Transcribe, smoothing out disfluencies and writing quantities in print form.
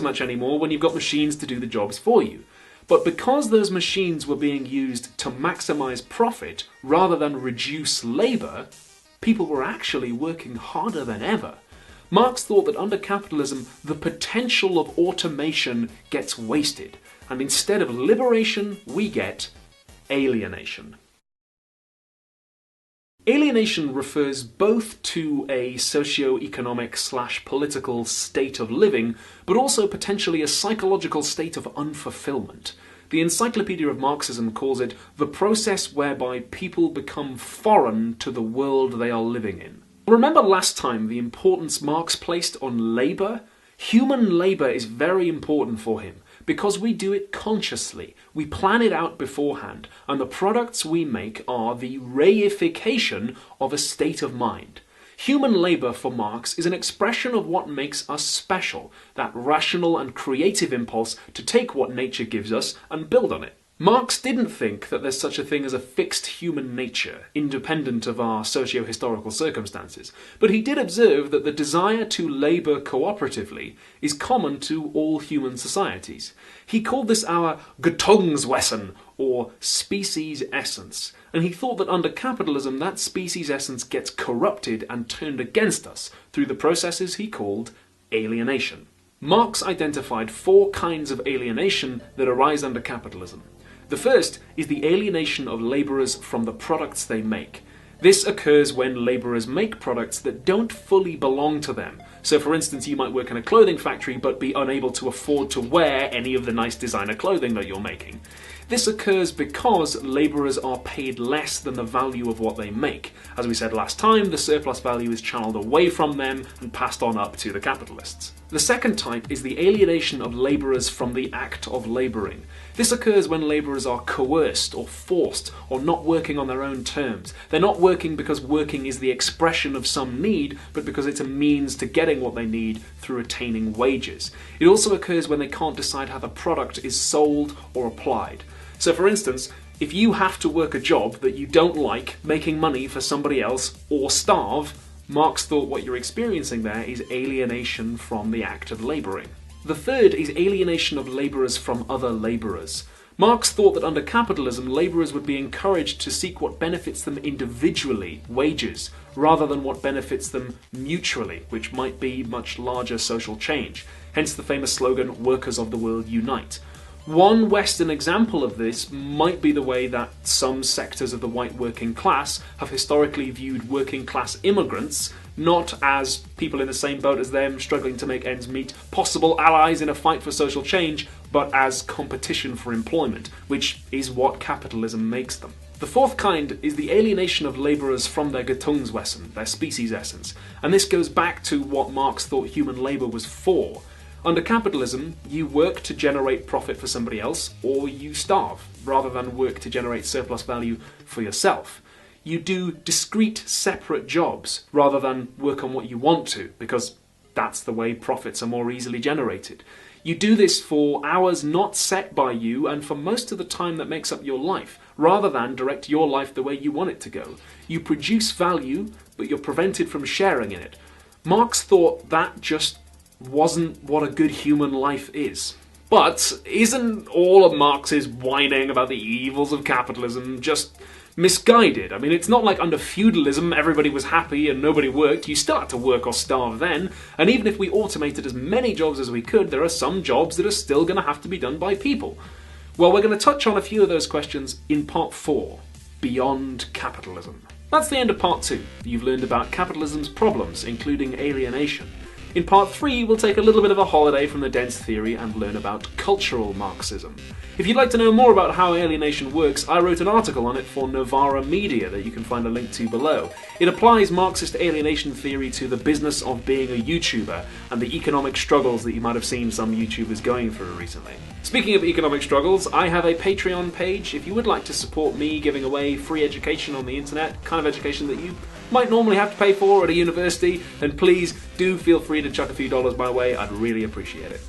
much anymore when you've got machines to do the jobs for you. But because those machines were being used to maximize profit rather than reduce labor, people were actually working harder than ever. Marx thought that under capitalism, the potential of automation gets wasted, and instead of liberation, we get alienation. Alienation refers both to a socio-economic/political state of living, but also potentially a psychological state of unfulfillment. The Encyclopedia of Marxism calls it the process whereby people become foreign to the world they are living in. Remember last time the importance Marx placed on labour? Human labour is very important for him, because we do it consciously, we plan it out beforehand, and the products we make are the reification of a state of mind. Human labour for Marx is an expression of what makes us special, that rational and creative impulse to take what nature gives us and build on it. Marx didn't think that there's such a thing as a fixed human nature, independent of our socio-historical circumstances, but he did observe that the desire to labour cooperatively is common to all human societies. He called this our Gattungswesen, or species essence, and he thought that under capitalism that species essence gets corrupted and turned against us through the processes he called alienation. Marx identified 4 kinds of alienation that arise under capitalism. The first is the alienation of labourers from the products they make. This occurs when labourers make products that don't fully belong to them. So for instance, you might work in a clothing factory but be unable to afford to wear any of the nice designer clothing that you're making. This occurs because labourers are paid less than the value of what they make. As we said last time, the surplus value is channeled away from them and passed on up to the capitalists. The second type is the alienation of labourers from the act of labouring. This occurs when labourers are coerced or forced or not working on their own terms. They're not working because working is the expression of some need, but because it's a means to getting what they need through attaining wages. It also occurs when they can't decide how the product is sold or applied. So for instance, if you have to work a job that you don't like, making money for somebody else, or starve, Marx thought what you're experiencing there is alienation from the act of labouring. The third is alienation of labourers from other labourers. Marx thought that under capitalism, labourers would be encouraged to seek what benefits them individually, wages, rather than what benefits them mutually, which might be much larger social change. Hence the famous slogan, "Workers of the world unite." One Western example of this might be the way that some sectors of the white working class have historically viewed working class immigrants not as people in the same boat as them struggling to make ends meet, possible allies in a fight for social change, but as competition for employment, which is what capitalism makes them. The fourth kind is the alienation of labourers from their Gattungswesen, their species essence, and this goes back to what Marx thought human labour was for. Under capitalism, you work to generate profit for somebody else, or you starve, rather than work to generate surplus value for yourself. You do discrete, separate jobs, rather than work on what you want to, because that's the way profits are more easily generated. You do this for hours not set by you, and for most of the time that makes up your life, rather than direct your life the way you want it to go. You produce value, but you're prevented from sharing in it. Marx thought that just wasn't what a good human life is. But isn't all of Marx's whining about the evils of capitalism just misguided? I mean, it's not like under feudalism everybody was happy and nobody worked. You still had to work or starve then, and even if we automated as many jobs as we could, there are some jobs that are still going to have to be done by people. Well, we're going to touch on a few of those questions in part 4, Beyond Capitalism. That's the end of part 2. You've learned about capitalism's problems, including alienation. In part 3, we'll take a little bit of a holiday from the dense theory and learn about cultural Marxism. If you'd like to know more about how alienation works, I wrote an article on it for Novara Media that you can find a link to below. It applies Marxist alienation theory to the business of being a YouTuber and the economic struggles that you might have seen some YouTubers going through recently. Speaking of economic struggles, I have a Patreon page. If you would like to support me giving away free education on the internet, kind of education that you might normally have to pay for at a university, then please do feel free to chuck a few dollars my way. I'd really appreciate it.